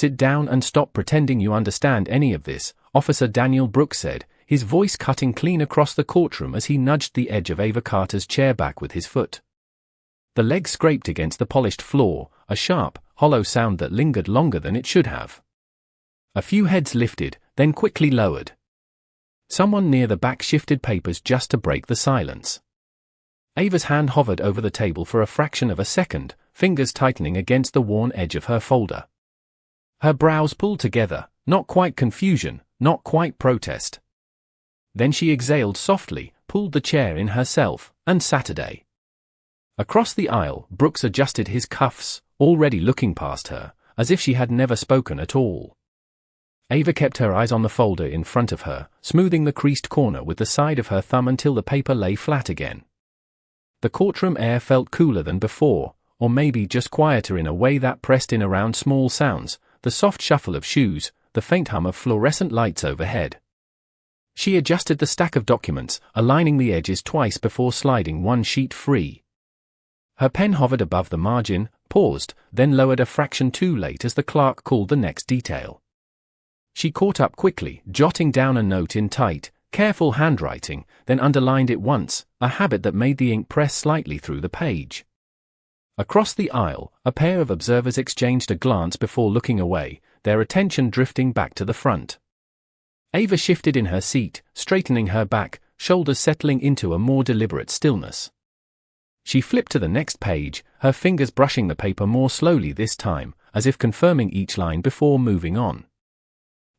"Sit down and stop pretending you understand any of this," Officer Daniel Brooks said, his voice cutting clean across the courtroom as he nudged the edge of Ava Carter's chair back with his foot. The leg scraped against the polished floor, a sharp, hollow sound that lingered longer than it should have. A few heads lifted, then quickly lowered. Someone near the back shifted papers just to break the silence. Ava's hand hovered over the table for a fraction of a second, fingers tightening against the worn edge of her folder. Her brows pulled together, not quite confusion, not quite protest. Then she exhaled softly, pulled the chair in herself, and Saturday. Across the aisle, Brooks adjusted his cuffs, already looking past her, as if she had never spoken at all. Ava kept her eyes on the folder in front of her, smoothing the creased corner with the side of her thumb until the paper lay flat again. The courtroom air felt cooler than before, or maybe just quieter in a way that pressed in around small sounds, the soft shuffle of shoes, the faint hum of fluorescent lights overhead. She adjusted the stack of documents, aligning the edges twice before sliding one sheet free. Her pen hovered above the margin, paused, then lowered a fraction too late as the clerk called the next detail. She caught up quickly, jotting down a note in tight, careful handwriting, then underlined it once, a habit that made the ink press slightly through the page. Across the aisle, a pair of observers exchanged a glance before looking away, their attention drifting back to the front. Ava shifted in her seat, straightening her back, shoulders settling into a more deliberate stillness. She flipped to the next page, her fingers brushing the paper more slowly this time, as if confirming each line before moving on.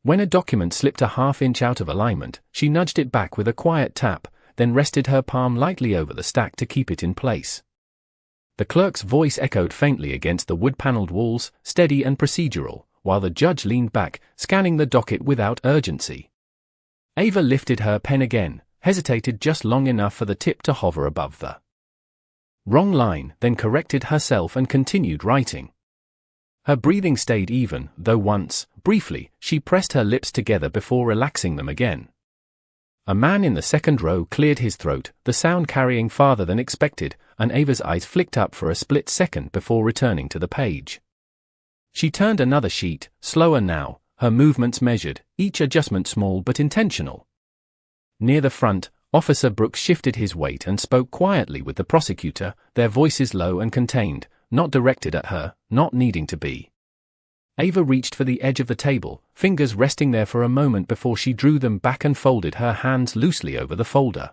When a document slipped a half-inch out of alignment, she nudged it back with a quiet tap, then rested her palm lightly over the stack to keep it in place. The clerk's voice echoed faintly against the wood-paneled walls, steady and procedural, while the judge leaned back, scanning the docket without urgency. Ava lifted her pen again, hesitated just long enough for the tip to hover above the wrong line, then corrected herself and continued writing. Her breathing stayed even, though once, briefly, she pressed her lips together before relaxing them again. A man in the second row cleared his throat, the sound carrying farther than expected, and Ava's eyes flicked up for a split second before returning to the page. She turned another sheet, slower now, her movements measured, each adjustment small but intentional. Near the front, Officer Brooks shifted his weight and spoke quietly with the prosecutor, their voices low and contained, not directed at her, not needing to be. Ava reached for the edge of the table, fingers resting there for a moment before she drew them back and folded her hands loosely over the folder.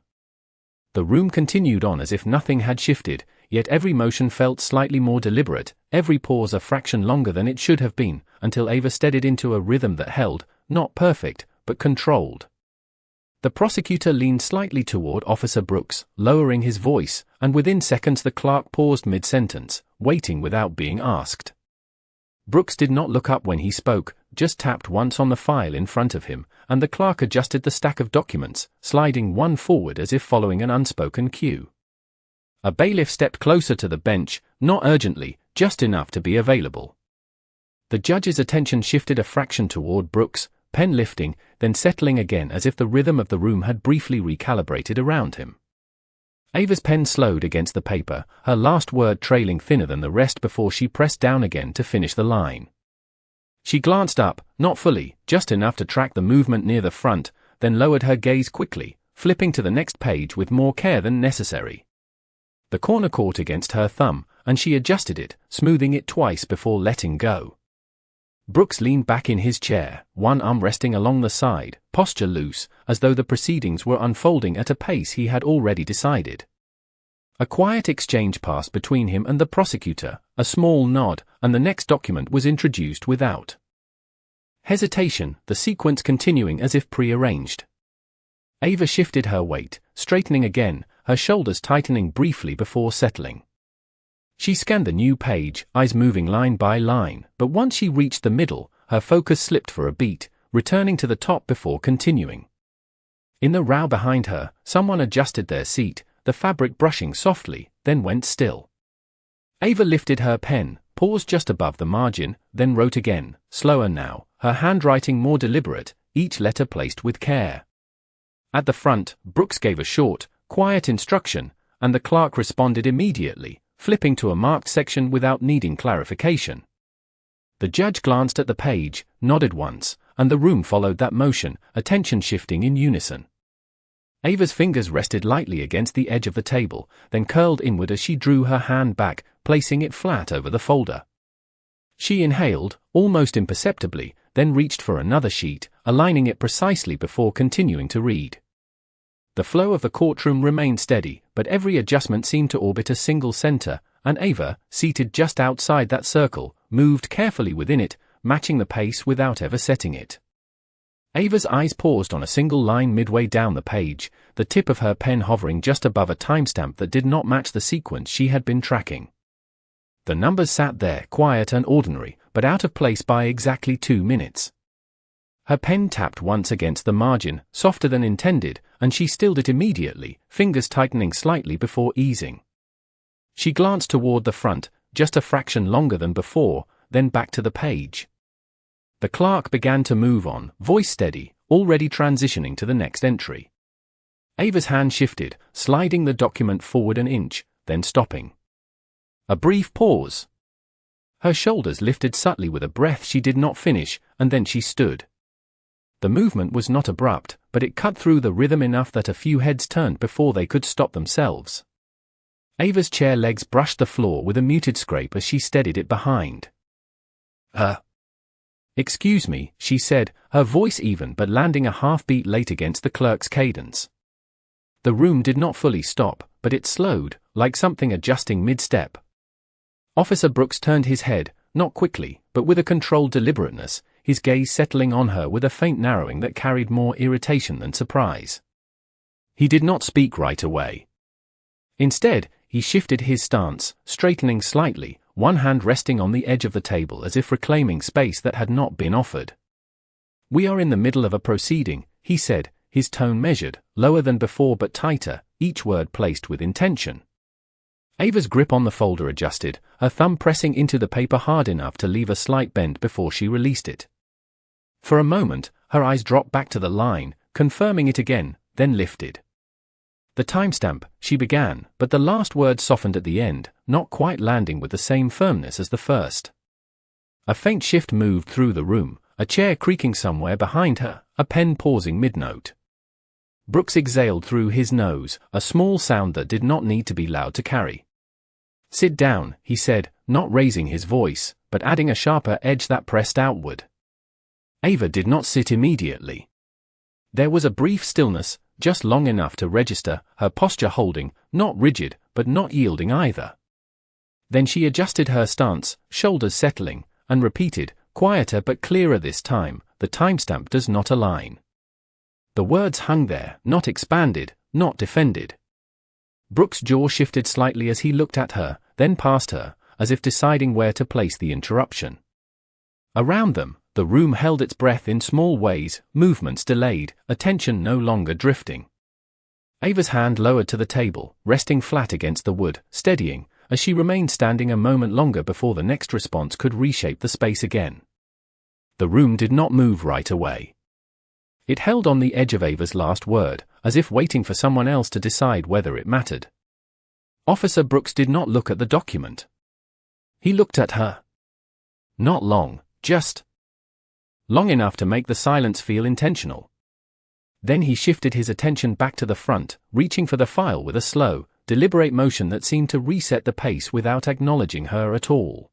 The room continued on as if nothing had shifted, yet every motion felt slightly more deliberate, every pause a fraction longer than it should have been, until Ava steadied into a rhythm that held, not perfect, but controlled. The prosecutor leaned slightly toward Officer Brooks, lowering his voice, and within seconds the clerk paused mid-sentence, waiting without being asked. Brooks did not look up when he spoke, just tapped once on the file in front of him, and the clerk adjusted the stack of documents, sliding one forward as if following an unspoken cue. A bailiff stepped closer to the bench, not urgently, just enough to be available. The judge's attention shifted a fraction toward Brooks, pen lifting, then settling again as if the rhythm of the room had briefly recalibrated around him. Ava's pen slowed against the paper, her last word trailing thinner than the rest before she pressed down again to finish the line. She glanced up, not fully, just enough to track the movement near the front, then lowered her gaze quickly, flipping to the next page with more care than necessary. The corner caught against her thumb, and she adjusted it, smoothing it twice before letting go. Brooks leaned back in his chair, one arm resting along the side, posture loose, as though the proceedings were unfolding at a pace he had already decided. A quiet exchange passed between him and the prosecutor, a small nod, and the next document was introduced without hesitation, the sequence continuing as if prearranged. Ava shifted her weight, straightening again, her shoulders tightening briefly before settling. She scanned the new page, eyes moving line by line, but once she reached the middle, her focus slipped for a beat, returning to the top before continuing. In the row behind her, someone adjusted their seat, the fabric brushing softly, then went still. Ava lifted her pen, paused just above the margin, then wrote again, slower now, her handwriting more deliberate, each letter placed with care. At the front, Brooks gave a short, quiet instruction, and the clerk responded immediately, flipping to a marked section without needing clarification. The judge glanced at the page, nodded once, and the room followed that motion, attention shifting in unison. Ava's fingers rested lightly against the edge of the table, then curled inward as she drew her hand back, placing it flat over the folder. She inhaled, almost imperceptibly, then reached for another sheet, aligning it precisely before continuing to read. The flow of the courtroom remained steady, but every adjustment seemed to orbit a single center, and Ava, seated just outside that circle, moved carefully within it, matching the pace without ever setting it. Ava's eyes paused on a single line midway down the page, the tip of her pen hovering just above a timestamp that did not match the sequence she had been tracking. The numbers sat there, quiet and ordinary, but out of place by exactly 2 minutes. Her pen tapped once against the margin, softer than intended, and she stilled it immediately, fingers tightening slightly before easing. She glanced toward the front, just a fraction longer than before, then back to the page. The clerk began to move on, voice steady, already transitioning to the next entry. Ava's hand shifted, sliding the document forward an inch, then stopping. A brief pause. Her shoulders lifted subtly with a breath she did not finish, and then she stood. The movement was not abrupt, but it cut through the rhythm enough that a few heads turned before they could stop themselves. Ava's chair legs brushed the floor with a muted scrape as she steadied it behind. Excuse me, she said, her voice even but landing a half-beat late against the clerk's cadence. The room did not fully stop, but it slowed, like something adjusting mid-step. Officer Brooks turned his head, not quickly, but with a controlled deliberateness, his gaze settling on her with a faint narrowing that carried more irritation than surprise. He did not speak right away. Instead, he shifted his stance, straightening slightly, one hand resting on the edge of the table as if reclaiming space that had not been offered. "We are in the middle of a proceeding," he said, his tone measured, lower than before but tighter, each word placed with intention. Ava's grip on the folder adjusted, her thumb pressing into the paper hard enough to leave a slight bend before she released it. For a moment, her eyes dropped back to the line, confirming it again, then lifted. "The timestamp," she began, but the last word softened at the end, not quite landing with the same firmness as the first. A faint shift moved through the room, a chair creaking somewhere behind her, a pen pausing mid-note. Brooks exhaled through his nose, a small sound that did not need to be loud to carry. "Sit down," he said, not raising his voice, but adding a sharper edge that pressed outward. Ava did not sit immediately. There was a brief stillness, just long enough to register, her posture holding, not rigid, but not yielding either. Then she adjusted her stance, shoulders settling, and repeated, quieter but clearer this time, "The timestamp does not align." The words hung there, not expanded, not defended. Brooks' jaw shifted slightly as he looked at her, then past her, as if deciding where to place the interruption. Around them, the room held its breath in small ways, movements delayed, attention no longer drifting. Ava's hand lowered to the table, resting flat against the wood, steadying, as she remained standing a moment longer before the next response could reshape the space again. The room did not move right away. It held on the edge of Ava's last word, as if waiting for someone else to decide whether it mattered. Officer Brooks did not look at the document. He looked at her. Not long, just long enough to make the silence feel intentional. Then he shifted his attention back to the front, reaching for the file with a slow, deliberate motion that seemed to reset the pace without acknowledging her at all.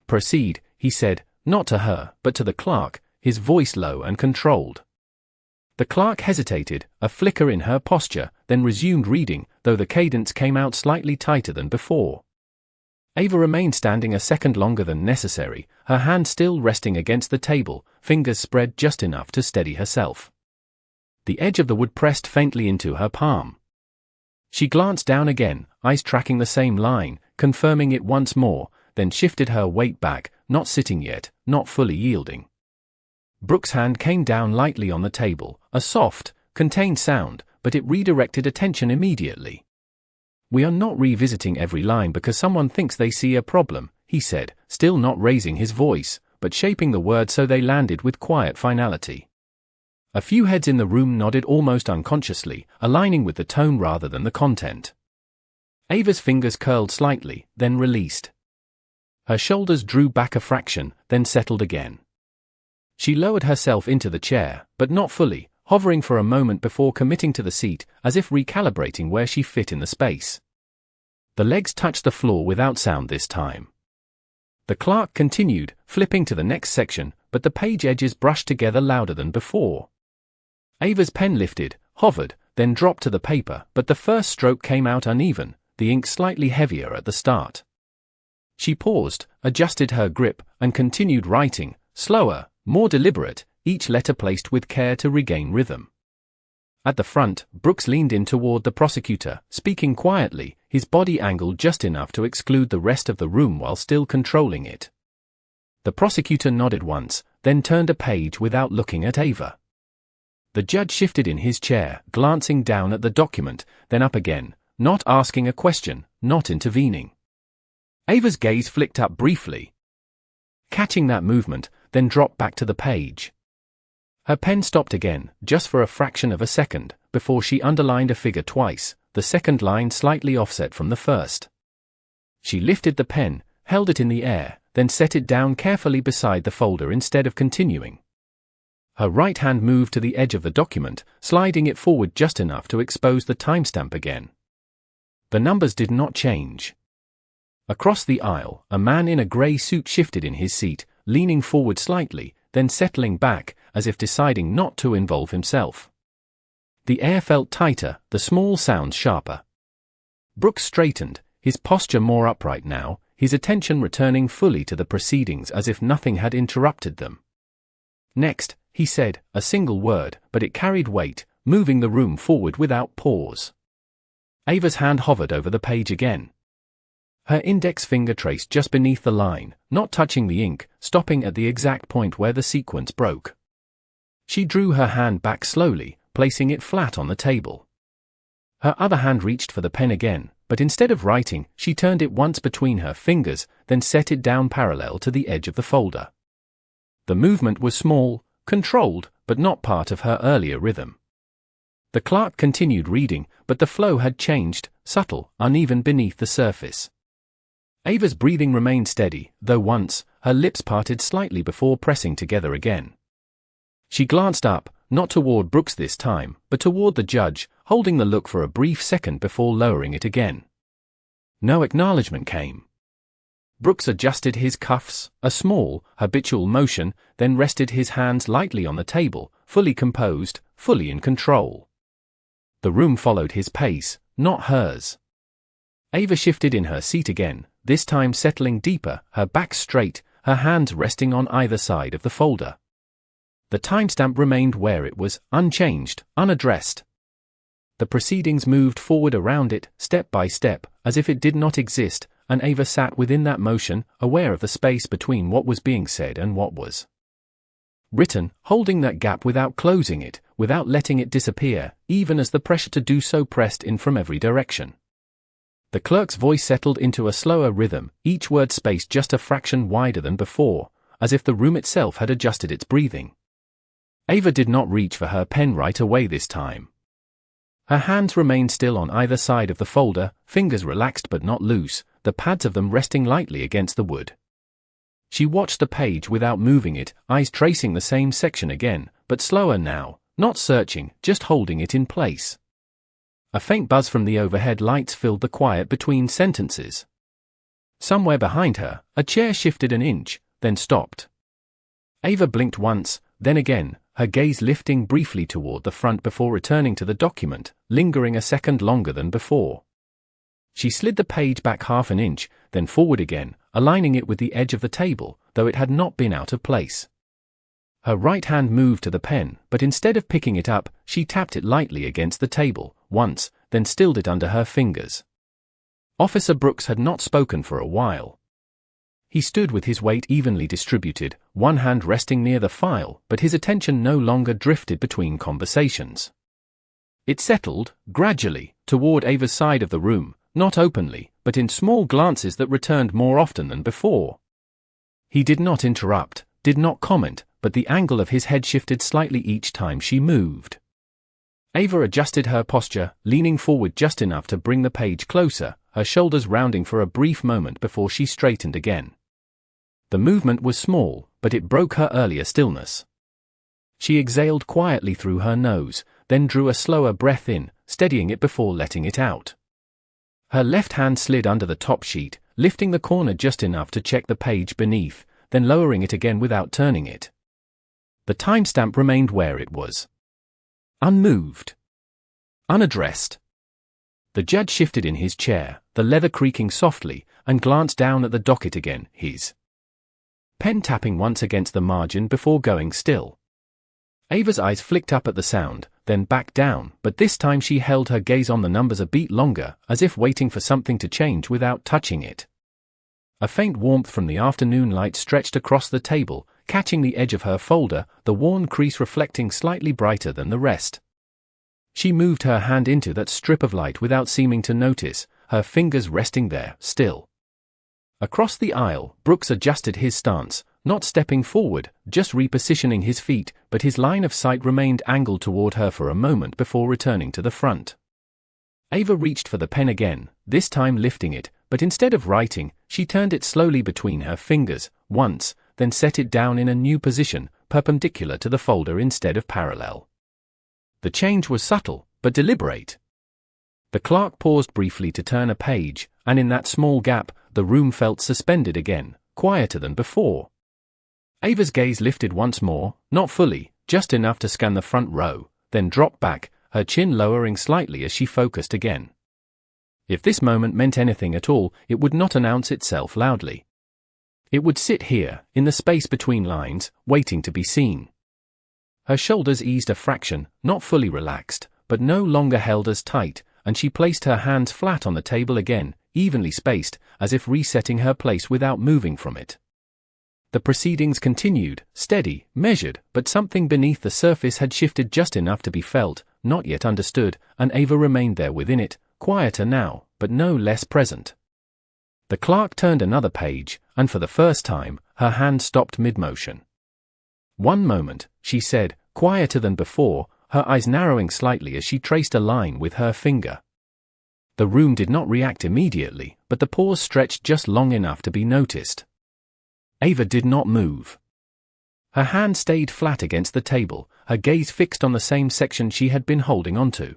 "Proceed," he said, not to her, but to the clerk, his voice low and controlled. The clerk hesitated, a flicker in her posture, then resumed reading, though the cadence came out slightly tighter than before. Ava remained standing a second longer than necessary, her hand still resting against the table, fingers spread just enough to steady herself. The edge of the wood pressed faintly into her palm. She glanced down again, eyes tracking the same line, confirming it once more, then shifted her weight back, not sitting yet, not fully yielding. Brooks' hand came down lightly on the table, a soft, contained sound, but it redirected attention immediately. "We are not revisiting every line because someone thinks they see a problem," he said, still not raising his voice, but shaping the words so they landed with quiet finality. A few heads in the room nodded almost unconsciously, aligning with the tone rather than the content. Ava's fingers curled slightly, then released. Her shoulders drew back a fraction, then settled again. She lowered herself into the chair, but not fully, hovering for a moment before committing to the seat, as if recalibrating where she fit in the space. The legs touched the floor without sound this time. The clerk continued, flipping to the next section, but the page edges brushed together louder than before. Ava's pen lifted, hovered, then dropped to the paper, but the first stroke came out uneven, the ink slightly heavier at the start. She paused, adjusted her grip, and continued writing, slower, more deliberate, each letter placed with care to regain rhythm. At the front, Brooks leaned in toward the prosecutor, speaking quietly, his body angled just enough to exclude the rest of the room while still controlling it. The prosecutor nodded once, then turned a page without looking at Ava. The judge shifted in his chair, glancing down at the document, then up again, not asking a question, not intervening. Ava's gaze flicked up briefly, catching that movement, then dropped back to the page. Her pen stopped again, just for a fraction of a second, before she underlined a figure twice, the second line slightly offset from the first. She lifted the pen, held it in the air, then set it down carefully beside the folder instead of continuing. Her right hand moved to the edge of the document, sliding it forward just enough to expose the timestamp again. The numbers did not change. Across the aisle, a man in a grey suit shifted in his seat, leaning forward slightly, then settling back, as if deciding not to involve himself. The air felt tighter, the small sounds sharper. Brooks straightened, his posture more upright now, his attention returning fully to the proceedings as if nothing had interrupted them. Next, he said, a single word, but it carried weight, moving the room forward without pause. Ava's hand hovered over the page again. Her index finger traced just beneath the line, not touching the ink, stopping at the exact point where the sequence broke. She drew her hand back slowly, placing it flat on the table. Her other hand reached for the pen again, but instead of writing, she turned it once between her fingers, then set it down parallel to the edge of the folder. The movement was small, controlled, but not part of her earlier rhythm. The clerk continued reading, but the flow had changed, subtle, uneven beneath the surface. Ava's breathing remained steady, though once, her lips parted slightly before pressing together again. She glanced up, not toward Brooks this time, but toward the judge, holding the look for a brief second before lowering it again. No acknowledgement came. Brooks adjusted his cuffs, a small, habitual motion, then rested his hands lightly on the table, fully composed, fully in control. The room followed his pace, not hers. Ava shifted in her seat again, this time settling deeper, her back straight, her hands resting on either side of the folder. The timestamp remained where it was, unchanged, unaddressed. The proceedings moved forward around it, step by step, as if it did not exist, and Ava sat within that motion, aware of the space between what was being said and what was written, holding that gap without closing it, without letting it disappear, even as the pressure to do so pressed in from every direction. The clerk's voice settled into a slower rhythm, each word spaced just a fraction wider than before, as if the room itself had adjusted its breathing. Ava did not reach for her pen right away this time. Her hands remained still on either side of the folder, fingers relaxed but not loose, the pads of them resting lightly against the wood. She watched the page without moving it, eyes tracing the same section again, but slower now, not searching, just holding it in place. A faint buzz from the overhead lights filled the quiet between sentences. Somewhere behind her, a chair shifted an inch, then stopped. Ava blinked once, then again, her gaze lifting briefly toward the front before returning to the document, lingering a second longer than before. She slid the page back half an inch, then forward again, aligning it with the edge of the table, though it had not been out of place. Her right hand moved to the pen, but instead of picking it up, she tapped it lightly against the table, once, then stilled it under her fingers. Officer Brooks had not spoken for a while. He stood with his weight evenly distributed, one hand resting near the file, but his attention no longer drifted between conversations. It settled, gradually, toward Ava's side of the room, not openly, but in small glances that returned more often than before. He did not interrupt, did not comment, but the angle of his head shifted slightly each time she moved. Ava adjusted her posture, leaning forward just enough to bring the page closer, her shoulders rounding for a brief moment before she straightened again. The movement was small, but it broke her earlier stillness. She exhaled quietly through her nose, then drew a slower breath in, steadying it before letting it out. Her left hand slid under the top sheet, lifting the corner just enough to check the page beneath, then lowering it again without turning it. The timestamp remained where it was. Unmoved. Unaddressed. The judge shifted in his chair, the leather creaking softly, and glanced down at the docket again, his pen tapping once against the margin before going still. Ava's eyes flicked up at the sound, then back down, but this time she held her gaze on the numbers a beat longer, as if waiting for something to change without touching it. A faint warmth from the afternoon light stretched across the table, catching the edge of her folder, the worn crease reflecting slightly brighter than the rest. She moved her hand into that strip of light without seeming to notice, her fingers resting there, still. Across the aisle, Brooks adjusted his stance, not stepping forward, just repositioning his feet, but his line of sight remained angled toward her for a moment before returning to the front. Ava reached for the pen again, this time lifting it, but instead of writing, she turned it slowly between her fingers, once, then set it down in a new position, perpendicular to the folder instead of parallel. The change was subtle, but deliberate. The clerk paused briefly to turn a page, and in that small gap, the room felt suspended again, quieter than before. Ava's gaze lifted once more, not fully, just enough to scan the front row, then dropped back, her chin lowering slightly as she focused again. If this moment meant anything at all, it would not announce itself loudly. It would sit here, in the space between lines, waiting to be seen. Her shoulders eased a fraction, not fully relaxed, but no longer held as tight, and she placed her hands flat on the table again, evenly spaced, as if resetting her place without moving from it. The proceedings continued, steady, measured, but something beneath the surface had shifted just enough to be felt, not yet understood, and Ava remained there within it, quieter now, but no less present. The clerk turned another page, and for the first time, her hand stopped mid-motion. "One moment," she said, quieter than before, her eyes narrowing slightly as she traced a line with her finger. The room did not react immediately, but the pause stretched just long enough to be noticed. Ava did not move. Her hand stayed flat against the table, her gaze fixed on the same section she had been holding onto.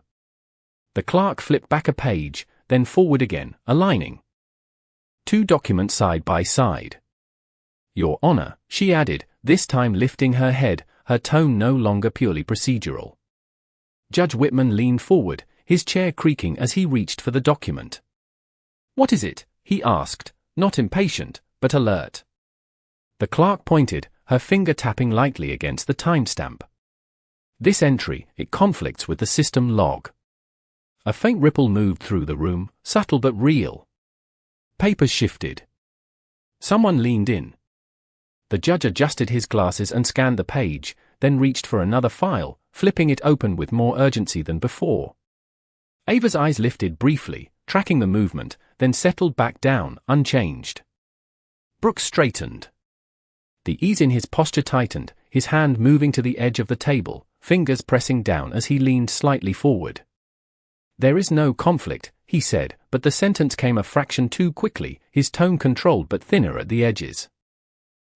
The clerk flipped back a page, then forward again, aligning two documents side by side. "Your Honor," she added, this time lifting her head, her tone no longer purely procedural. Judge Whitman leaned forward, his chair creaking as he reached for the document. "What is it?" he asked, not impatient, but alert. The clerk pointed, her finger tapping lightly against the timestamp. "This entry, it conflicts with the system log." A faint ripple moved through the room, subtle but real. Papers shifted. Someone leaned in. The judge adjusted his glasses and scanned the page, then reached for another file, flipping it open with more urgency than before. Ava's eyes lifted briefly, tracking the movement, then settled back down, unchanged. Brooks straightened. The ease in his posture tightened, his hand moving to the edge of the table, fingers pressing down as he leaned slightly forward. "There is no conflict," he said, but the sentence came a fraction too quickly, his tone controlled but thinner at the edges.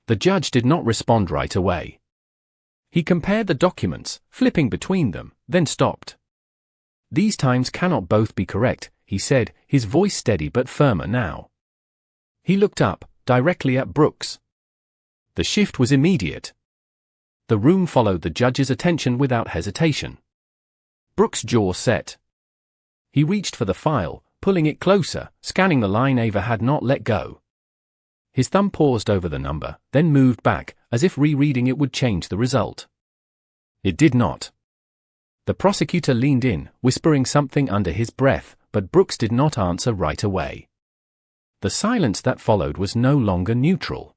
The judge did not respond right away. He compared the documents, flipping between them, then stopped. "These times cannot both be correct," he said, his voice steady but firmer now. He looked up, directly at Brooks. The shift was immediate. The room followed the judge's attention without hesitation. Brooks' jaw set. He reached for the file, pulling it closer, scanning the line Ava had not let go. His thumb paused over the number, then moved back, as if rereading it would change the result. It did not. The prosecutor leaned in, whispering something under his breath, but Brooks did not answer right away. The silence that followed was no longer neutral.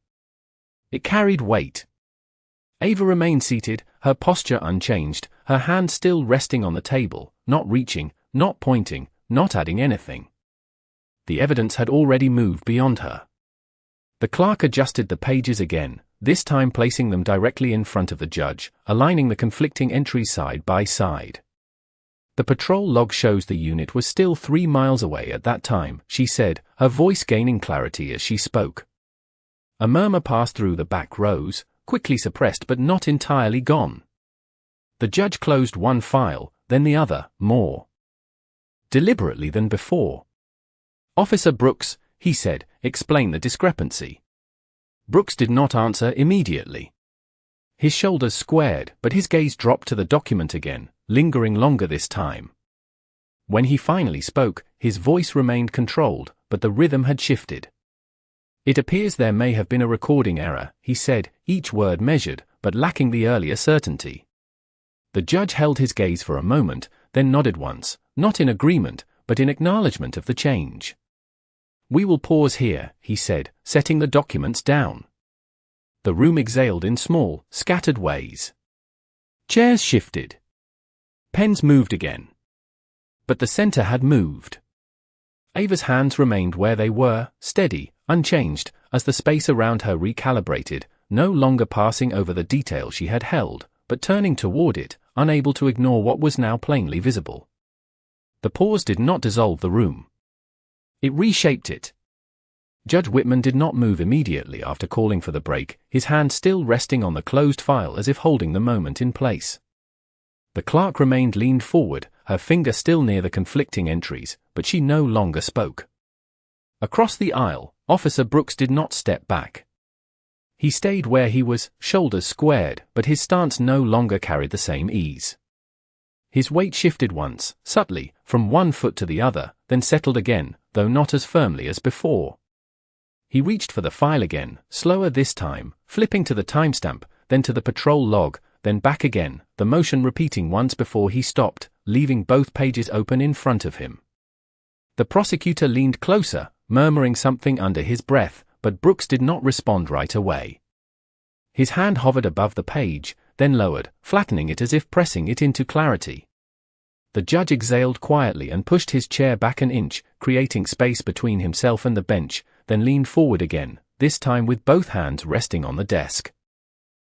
It carried weight. Ava remained seated, her posture unchanged, her hand still resting on the table, not reaching, not pointing, not adding anything. The evidence had already moved beyond her. The clerk adjusted the pages again, this time placing them directly in front of the judge, aligning the conflicting entries side by side. "The patrol log shows the unit was still 3 miles away at that time," she said, her voice gaining clarity as she spoke. A murmur passed through the back rows, quickly suppressed but not entirely gone. The judge closed one file, then the other, more deliberately than before. "Officer Brooks," he said, "explain the discrepancy." Brooks did not answer immediately. His shoulders squared, but his gaze dropped to the document again, lingering longer this time. When he finally spoke, his voice remained controlled, but the rhythm had shifted. "It appears there may have been a recording error," he said, each word measured, but lacking the earlier certainty. The judge held his gaze for a moment, then nodded once, not in agreement, but in acknowledgement of the change. "We will pause here," he said, setting the documents down. The room exhaled in small, scattered ways. Chairs shifted. Pens moved again. But the center had moved. Ava's hands remained where they were, steady, unchanged, as the space around her recalibrated, no longer passing over the detail she had held, but turning toward it, unable to ignore what was now plainly visible. The pause did not dissolve the room. It reshaped it. Judge Whitman did not move immediately after calling for the break, his hand still resting on the closed file as if holding the moment in place. The clerk remained leaned forward, her finger still near the conflicting entries, but she no longer spoke. Across the aisle, Officer Brooks did not step back. He stayed where he was, shoulders squared, but his stance no longer carried the same ease. His weight shifted once, subtly, from one foot to the other, then settled again, though not as firmly as before. He reached for the file again, slower this time, flipping to the timestamp, then to the patrol log, then back again, the motion repeating once before he stopped, leaving both pages open in front of him. The prosecutor leaned closer, murmuring something under his breath, but Brooks did not respond right away. His hand hovered above the page, then lowered, flattening it as if pressing it into clarity. The judge exhaled quietly and pushed his chair back an inch, creating space between himself and the bench, then leaned forward again, this time with both hands resting on the desk.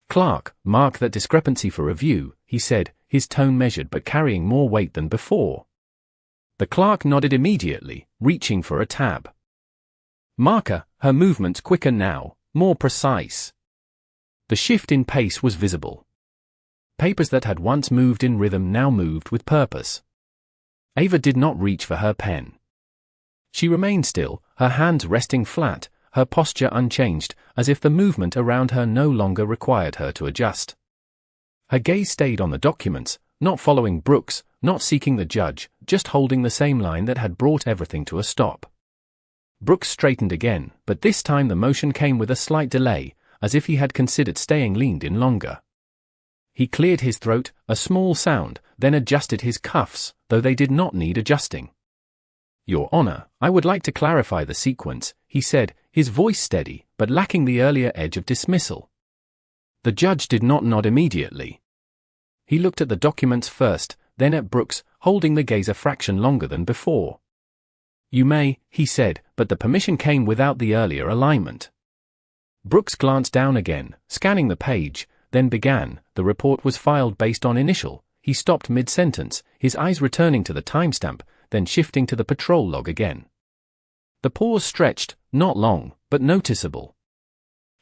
"Clerk, mark that discrepancy for review," he said, his tone measured but carrying more weight than before. The clerk nodded immediately, reaching for a tab. Marker, her movements quicker now, more precise. The shift in pace was visible. Papers that had once moved in rhythm now moved with purpose. Ava did not reach for her pen. She remained still, her hands resting flat, her posture unchanged, as if the movement around her no longer required her to adjust. Her gaze stayed on the documents, not following Brooks, not seeking the judge, just holding the same line that had brought everything to a stop. Brooks straightened again, but this time the motion came with a slight delay, as if he had considered staying leaned in longer. He cleared his throat, a small sound, then adjusted his cuffs, though they did not need adjusting. "Your Honor, I would like to clarify the sequence," he said, his voice steady, but lacking the earlier edge of dismissal. The judge did not nod immediately. He looked at the documents first, then at Brooks, holding the gaze a fraction longer than before. "You may," he said, but the permission came without the earlier alignment. Brooks glanced down again, scanning the page, then began. The report was filed based on initial. He stopped mid-sentence, his eyes returning to the timestamp, then shifting to the patrol log again. The pause stretched, not long, but noticeable.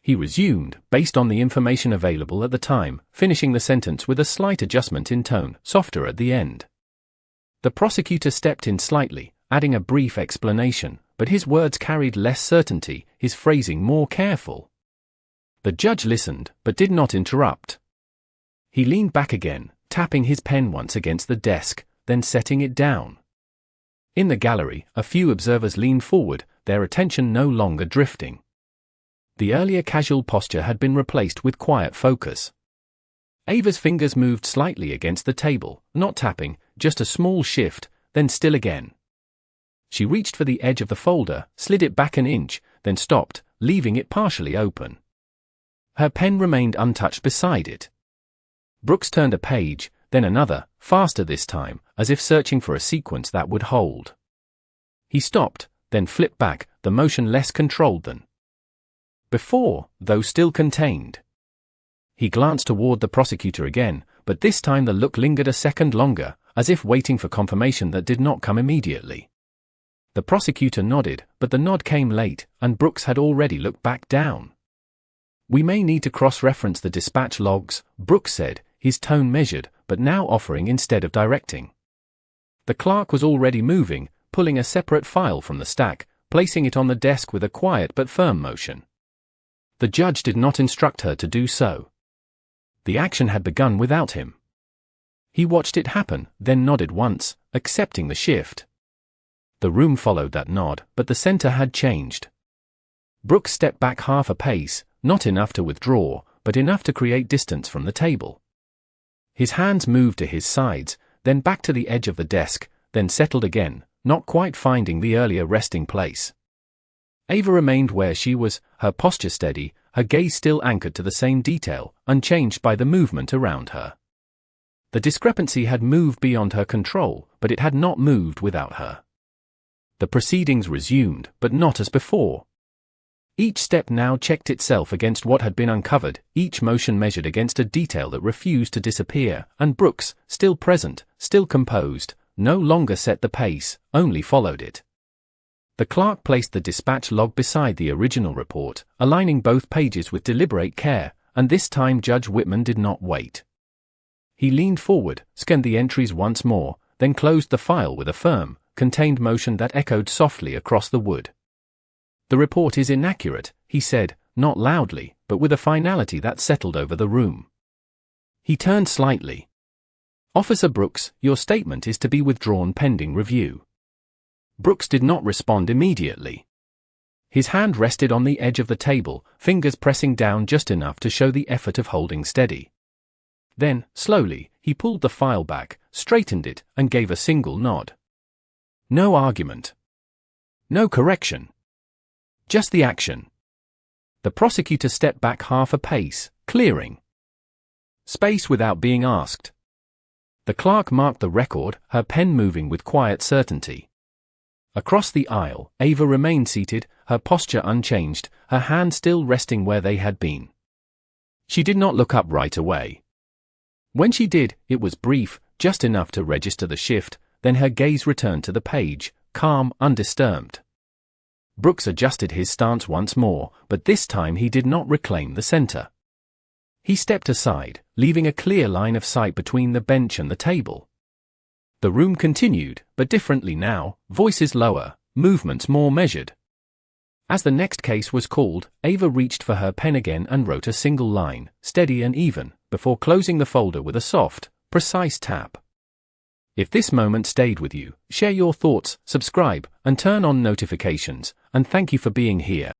He resumed, based on the information available at the time, finishing the sentence with a slight adjustment in tone, softer at the end. The prosecutor stepped in slightly, adding a brief explanation, but his words carried less certainty, his phrasing more careful. The judge listened, but did not interrupt. He leaned back again, tapping his pen once against the desk, then setting it down. In the gallery, a few observers leaned forward, their attention no longer drifting. The earlier casual posture had been replaced with quiet focus. Ava's fingers moved slightly against the table, not tapping, just a small shift, then still again. She reached for the edge of the folder, slid it back an inch, then stopped, leaving it partially open. Her pen remained untouched beside it. Brooks turned a page, then another, faster this time, as if searching for a sequence that would hold. He stopped, then flipped back, the motion less controlled than before, though still contained. He glanced toward the prosecutor again, but this time the look lingered a second longer, as if waiting for confirmation that did not come immediately. The prosecutor nodded, but the nod came late, and Brooks had already looked back down. We may need to cross-reference the dispatch logs, Brooks said, his tone measured, but now offering instead of directing. The clerk was already moving, pulling a separate file from the stack, placing it on the desk with a quiet but firm motion. The judge did not instruct her to do so. The action had begun without him. He watched it happen, then nodded once, accepting the shift. The room followed that nod, but the center had changed. Brooks stepped back half a pace, not enough to withdraw, but enough to create distance from the table. His hands moved to his sides, then back to the edge of the desk, then settled again, not quite finding the earlier resting place. Ava remained where she was, her posture steady, her gaze still anchored to the same detail, unchanged by the movement around her. The discrepancy had moved beyond her control, but it had not moved without her. The proceedings resumed, but not as before. Each step now checked itself against what had been uncovered, each motion measured against a detail that refused to disappear, and Brooks, still present, still composed, no longer set the pace, only followed it. The clerk placed the dispatch log beside the original report, aligning both pages with deliberate care, and this time Judge Whitman did not wait. He leaned forward, scanned the entries once more, then closed the file with a firm, contained motion that echoed softly across the wood. "The report is inaccurate," he said, not loudly, but with a finality that settled over the room. He turned slightly. "Officer Brooks, your statement is to be withdrawn pending review." Brooks did not respond immediately. His hand rested on the edge of the table, fingers pressing down just enough to show the effort of holding steady. Then, slowly, he pulled the file back, straightened it, and gave a single nod. No argument. No correction. Just the action. The prosecutor stepped back half a pace, clearing space without being asked. The clerk marked the record, her pen moving with quiet certainty. Across the aisle, Ava remained seated, her posture unchanged, her hands still resting where they had been. She did not look up right away. When she did, it was brief, just enough to register the shift, then her gaze returned to the page, calm, undisturbed. Brooks adjusted his stance once more, but this time he did not reclaim the center. He stepped aside, leaving a clear line of sight between the bench and the table. The room continued, but differently now, voices lower, movements more measured. As the next case was called, Ava reached for her pen again and wrote a single line, steady and even, before closing the folder with a soft, precise tap. If this moment stayed with you, share your thoughts, subscribe, and turn on notifications, and thank you for being here.